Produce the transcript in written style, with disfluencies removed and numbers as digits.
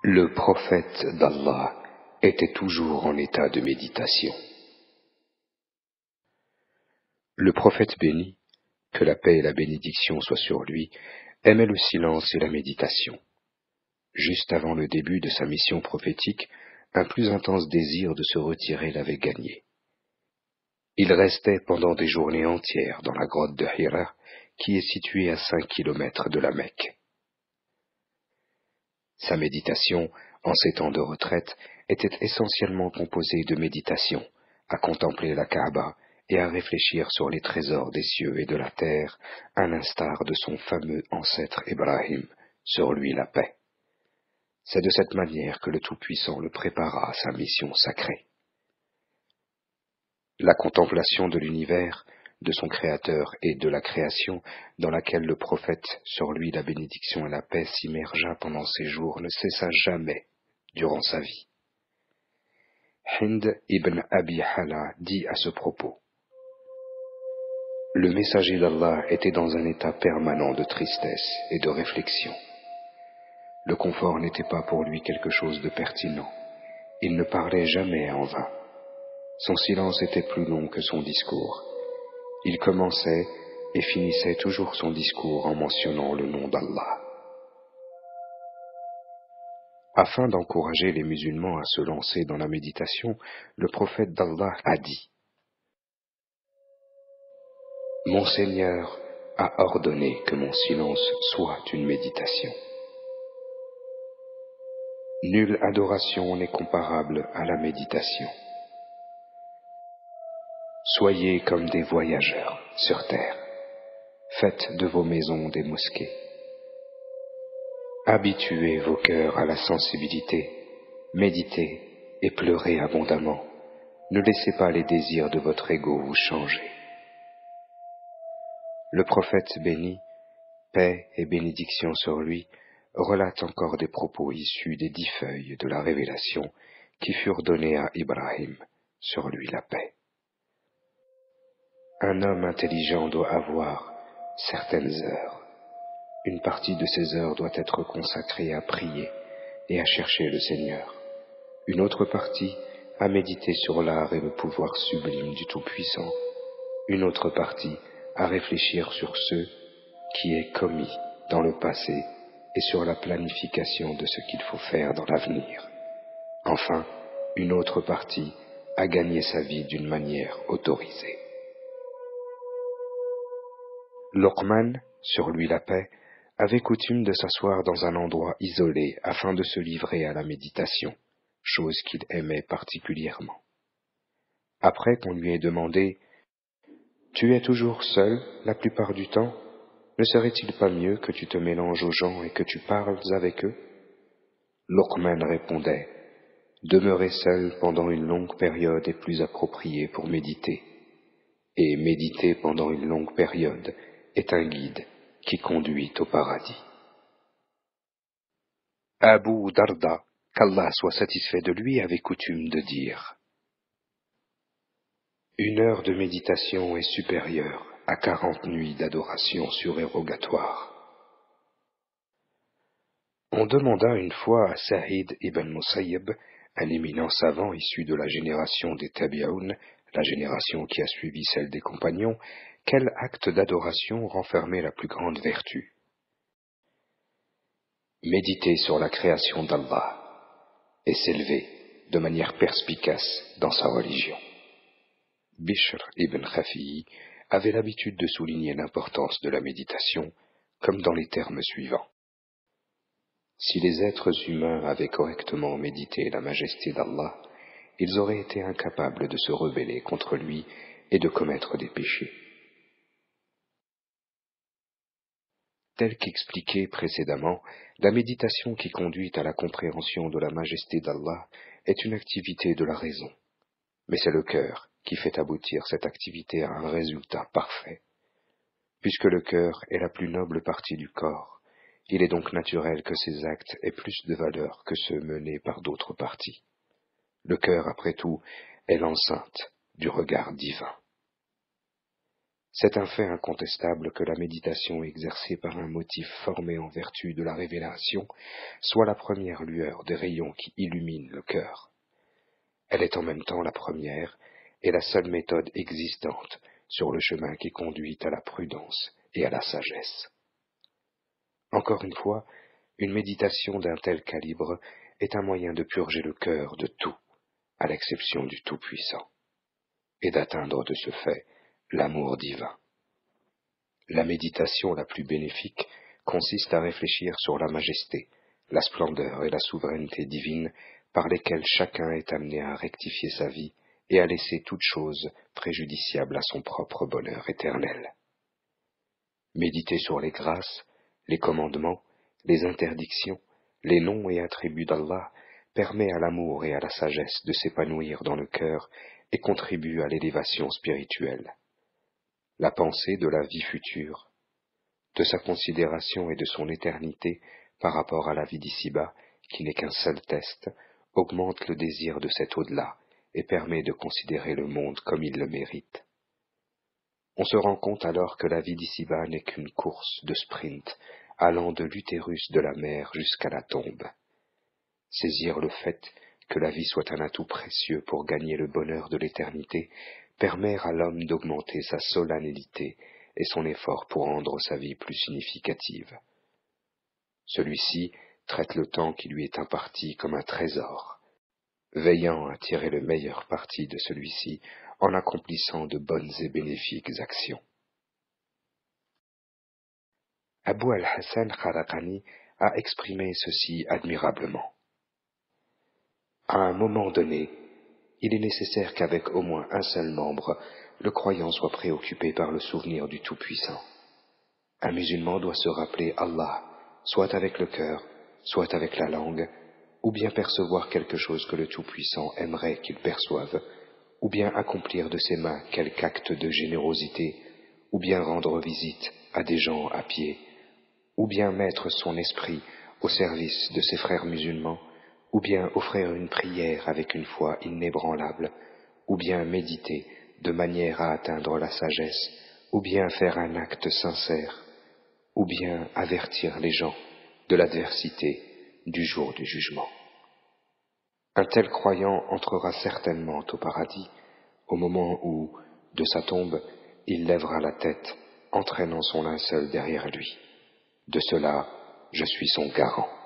Le prophète d'Allah était toujours en état de méditation. Le prophète béni, que la paix et la bénédiction soient sur lui, aimait le silence et la méditation. Juste avant le début de sa mission prophétique, un plus intense désir de se retirer l'avait gagné. Il restait pendant des journées entières dans la grotte de Hira, qui est située à 5 kilomètres de la Mecque. Sa méditation, en ces temps de retraite, était essentiellement composée de méditation, à contempler la Kaaba et à réfléchir sur les trésors des cieux et de la terre, à l'instar de son fameux ancêtre Ibrahim, sur lui la paix. C'est de cette manière que le Tout-Puissant le prépara à sa mission sacrée. La contemplation de l'univers, de son Créateur et de la création, dans laquelle le prophète, sur lui la bénédiction et la paix, s'immergea pendant ses jours, ne cessa jamais durant sa vie. Hind ibn Abi Hala dit à ce propos: Le messager d'Allah était dans un état permanent de tristesse et de réflexion. Le confort n'était pas pour lui quelque chose de pertinent. Il ne parlait jamais en vain. Son silence était plus long que son discours. Il commençait et finissait toujours son discours en mentionnant le nom d'Allah. Afin d'encourager les musulmans à se lancer dans la méditation, le prophète d'Allah a dit: Mon Seigneur a ordonné que mon silence soit une méditation. Nulle adoration n'est comparable à la méditation. Soyez comme des voyageurs sur terre. Faites de vos maisons des mosquées. Habituez vos cœurs à la sensibilité, méditez et pleurez abondamment. Ne laissez pas les désirs de votre ego vous changer. Le prophète béni, paix et bénédiction sur lui, relate encore des propos issus des 10 feuilles de la révélation qui furent données à Ibrahim, sur lui la paix. Un homme intelligent doit avoir certaines heures. Une partie de ces heures doit être consacrée à prier et à chercher le Seigneur. Une autre partie à méditer sur l'art et le pouvoir sublime du Tout-Puissant. Une autre partie à réfléchir sur ce qui est commis dans le passé et sur la planification de ce qu'il faut faire dans l'avenir. Enfin, une autre partie à gagner sa vie d'une manière autorisée. Luqman, sur lui la paix, avait coutume de s'asseoir dans un endroit isolé afin de se livrer à la méditation, chose qu'il aimait particulièrement. Après qu'on lui ait demandé « Tu es toujours seul la plupart du temps? Ne serait-il pas mieux que tu te mélanges aux gens et que tu parles avec eux ?» Luqman répondait « Demeurer seul pendant une longue période est plus approprié pour méditer, et méditer pendant une longue période est un guide qui conduit au paradis. » Abu Darda, qu'Allah soit satisfait de lui, avait coutume de dire: Une heure de méditation est supérieure à 40 nuits d'adoration surérogatoire. On demanda une fois à Sa'id ibn Musayyib, un éminent savant issu de la génération des Tabi'un, la génération qui a suivi celle des compagnons, quel acte d'adoration renfermait la plus grande vertu. Méditer sur la création d'Allah et s'élever de manière perspicace dans sa religion. Bishr ibn Khafi'i avait l'habitude de souligner l'importance de la méditation, comme dans les termes suivants. Si les êtres humains avaient correctement médité la majesté d'Allah, ils auraient été incapables de se rebeller contre lui et de commettre des péchés. Tel qu'expliqué précédemment, la méditation qui conduit à la compréhension de la majesté d'Allah est une activité de la raison. Mais c'est le cœur qui fait aboutir cette activité à un résultat parfait. Puisque le cœur est la plus noble partie du corps, il est donc naturel que ces actes aient plus de valeur que ceux menés par d'autres parties. Le cœur, après tout, est l'enceinte du regard divin. C'est un fait incontestable que la méditation exercée par un motif formé en vertu de la révélation soit la première lueur des rayons qui illuminent le cœur. Elle est en même temps la première et la seule méthode existante sur le chemin qui conduit à la prudence et à la sagesse. Encore une fois, une méditation d'un tel calibre est un moyen de purger le cœur de tout, à l'exception du Tout-Puissant, et d'atteindre de ce fait l'amour divin. La méditation la plus bénéfique consiste à réfléchir sur la majesté, la splendeur et la souveraineté divine par lesquelles chacun est amené à rectifier sa vie et à laisser toute chose préjudiciable à son propre bonheur éternel. Méditer sur les grâces, les commandements, les interdictions, les noms et attributs d'Allah permet à l'amour et à la sagesse de s'épanouir dans le cœur et contribue à l'élévation spirituelle. La pensée de la vie future, de sa considération et de son éternité par rapport à la vie d'ici-bas, qui n'est qu'un seul test, augmente le désir de cet au-delà et permet de considérer le monde comme il le mérite. On se rend compte alors que la vie d'ici-bas n'est qu'une course de sprint allant de l'utérus de la mère jusqu'à la tombe. Saisir le fait que la vie soit un atout précieux pour gagner le bonheur de l'éternité permet à l'homme d'augmenter sa solennité et son effort pour rendre sa vie plus significative. Celui-ci traite le temps qui lui est imparti comme un trésor, veillant à tirer le meilleur parti de celui-ci en accomplissant de bonnes et bénéfiques actions. Abu al-Hassan Kharaqani a exprimé ceci admirablement. À un moment donné, il est nécessaire qu'avec au moins un seul membre, le croyant soit préoccupé par le souvenir du Tout-Puissant. Un musulman doit se rappeler Allah, soit avec le cœur, soit avec la langue, ou bien percevoir quelque chose que le Tout-Puissant aimerait qu'il perçoive, ou bien accomplir de ses mains quelque acte de générosité, ou bien rendre visite à des gens à pied, ou bien mettre son esprit au service de ses frères musulmans, ou bien offrir une prière avec une foi inébranlable, ou bien méditer de manière à atteindre la sagesse, ou bien faire un acte sincère, ou bien avertir les gens de l'adversité du jour du jugement. Un tel croyant entrera certainement au paradis au moment où, de sa tombe, il lèvera la tête, entraînant son linceul derrière lui. De cela, je suis son garant.